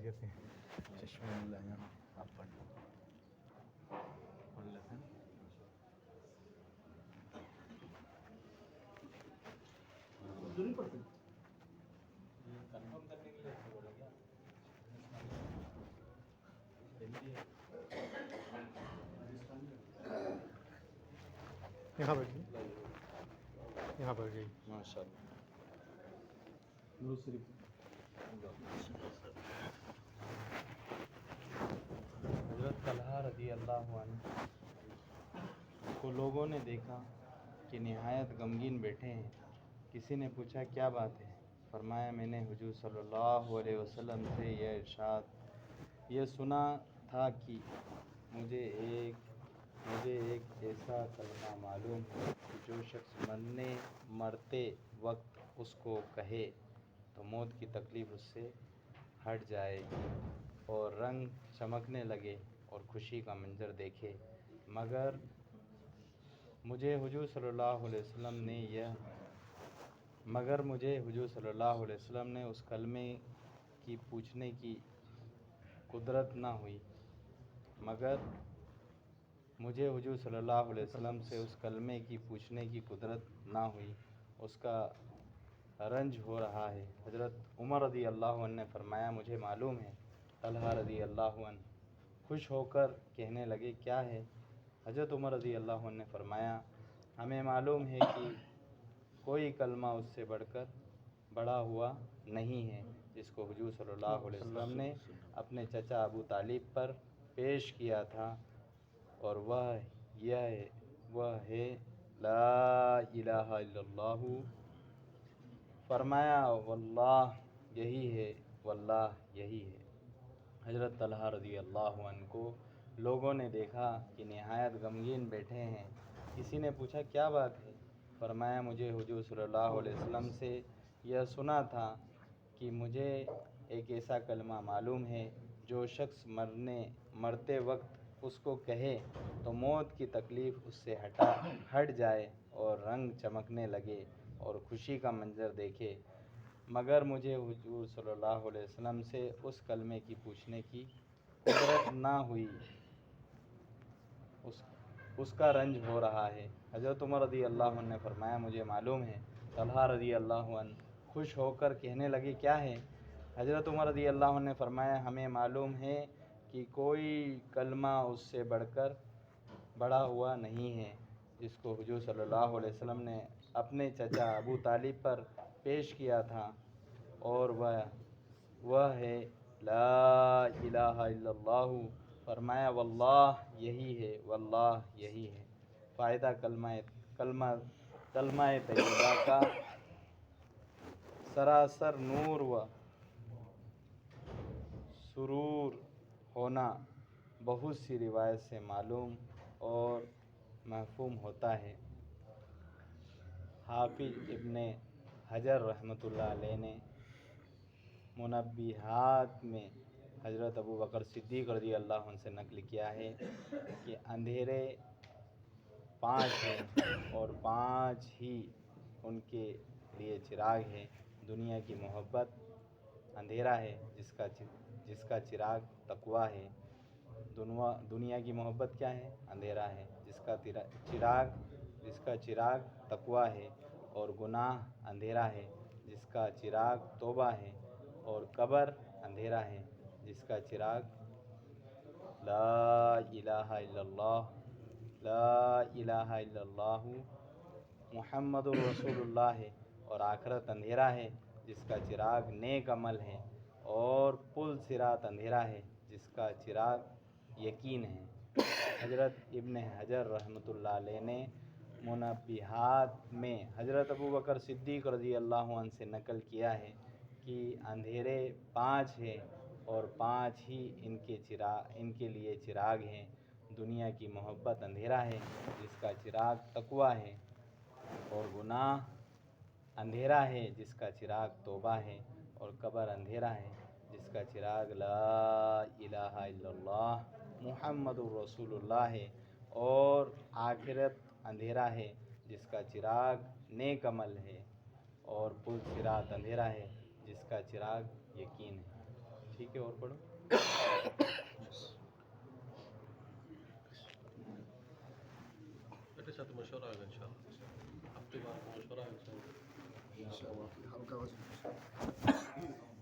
لیتے ہیں چشمے اللہ یہاں آپ پڑھ لیتے ہیں. ضروری پڑتے ہیں کنفرم کرنے کے لیے بولا کیا یہاں بیٹھیے یہاں بیٹھ جائیے. ماشاء اللہ. درود شریف. حضرت طلحہ رضی اللہ عنہ کو لوگوں نے دیکھا کہ نہایت غمگین بیٹھے ہیں. کسی نے پوچھا کیا بات ہے؟ فرمایا میں نے حضور صلی اللہ علیہ وسلم سے یہ سنا تھا کہ مجھے ایک ایسا کلمہ معلوم ہے کہ جو شخص مرتے وقت اس کو کہے تو موت کی تکلیف اس سے ہٹ جائے گی اور رنگ چمکنے لگے اور خوشی کا منظر دیکھے. مگر مجھے حضور صلی اللہ علیہ وسلم نے اس کلمے کی پوچھنے کی قدرت نہ ہوئی. اس کا رنج ہو رہا ہے. حضرت عمر رضی اللہ عنہ نے فرمایا مجھے معلوم ہے. طلحہ رضی اللہ عنہ خوش ہو کر کہنے لگے کیا ہے؟ حضرت عمر رضی اللہ عنہ نے فرمایا ہمیں معلوم ہے کہ کوئی کلمہ اس سے بڑا ہوا نہیں ہے جس کو حضور صلی اللہ علیہ وسلم نے اپنے چچا ابو طالب پر پیش کیا تھا اور وہ ہے لا الہ الا اللہ. فرمایا واللہ یہی ہے. حضرت طلحہ رضی اللہ عنہ کو لوگوں نے دیکھا کہ نہایت غمگین بیٹھے ہیں. کسی نے پوچھا کیا بات ہے؟ فرمایا مجھے حضور صلی اللہ علیہ وسلم سے یہ سنا تھا کہ مجھے ایک ایسا کلمہ معلوم ہے جو شخص مرتے وقت اس کو کہے تو موت کی تکلیف اس سے ہٹ جائے اور رنگ چمکنے لگے اور خوشی کا منظر دیکھے. مگر مجھے حضور صلی اللہ علیہ وسلم سے اس کلمے کی پوچھنے کی قدرت نہ ہوئی. اس کا رنج ہو رہا ہے. حضرت عمر رضی اللہ عنہ نے فرمایا مجھے معلوم ہے. طلحہ رضی اللہ عنہ خوش ہو کر کہنے لگے کیا ہے؟ حضرت عمر رضی اللہ عنہ نے فرمایا ہمیں معلوم ہے کہ کوئی کلمہ اس سے بڑا ہوا نہیں ہے جس کو حضور صلی اللہ علیہ وسلم نے اپنے چچا ابو طالب پر پیش کیا تھا اور وہ ہے لا الہ الا اللہ. فرمایا واللہ یہی ہے. فائدہ کلمہ طیبہ کا سراسر نور و سرور ہونا بہت سی روایت سے معلوم اور مفہوم ہوتا ہے. حافظ ابن حجر رحمۃ اللہ علیہ نے منبہات میں حضرت ابو بکر صدیق رضی اللہ عنہ سے نقل کیا ہے کہ اندھیرے 5 ہیں اور 5 ہی ان کے لیے چراغ ہے. دنیا کی محبت اندھیرا ہے جس کا چراغ تقویٰ ہے. دنیا کی محبت کیا ہے؟ اندھیرا ہے جس کا چراغ تقویٰ ہے. اور گناہ اندھیرا ہے جس کا چراغ توبہ ہے. اور قبر اندھیرا ہے جس کا چراغ لا الہ الا اللہ محمد رسول اللہ ہے. اور آخرت اندھیرا ہے جس کا چراغ نیک عمل ہے. اور پل صراط اندھیرا ہے جس کا چراغ یقین ہے. حضرت ابن حجر رحمۃ اللہ علیہ نے منبہات میں حضرت ابو بکر صدیق رضی اللہ عنہ سے نقل کیا ہے کہ اندھیرے 5 ہیں اور 5 ہی ان کے لیے چراغ ہیں. دنیا کی محبت اندھیرا ہے جس کا چراغ تقویٰ ہے. اور گناہ اندھیرا ہے جس کا چراغ توبہ ہے. اور قبر اندھیرا ہے جس کا چراغ لا الہ الا اللہ محمد الرسول اللہ ہے. اور آخرت اندھیرا ہے جس کا چراغ نیک عمل ہے. اور پل صراط اندھیرا ہے جس کا چراغ یقین ہے. ٹھیک ہے اور پڑھو. بیٹے ساتھ مشورہ ہوگا انشاءاللہ. ہفتے بعد مشورہ ہے انشاءاللہ. ان شاء اللہ ہلکا وزن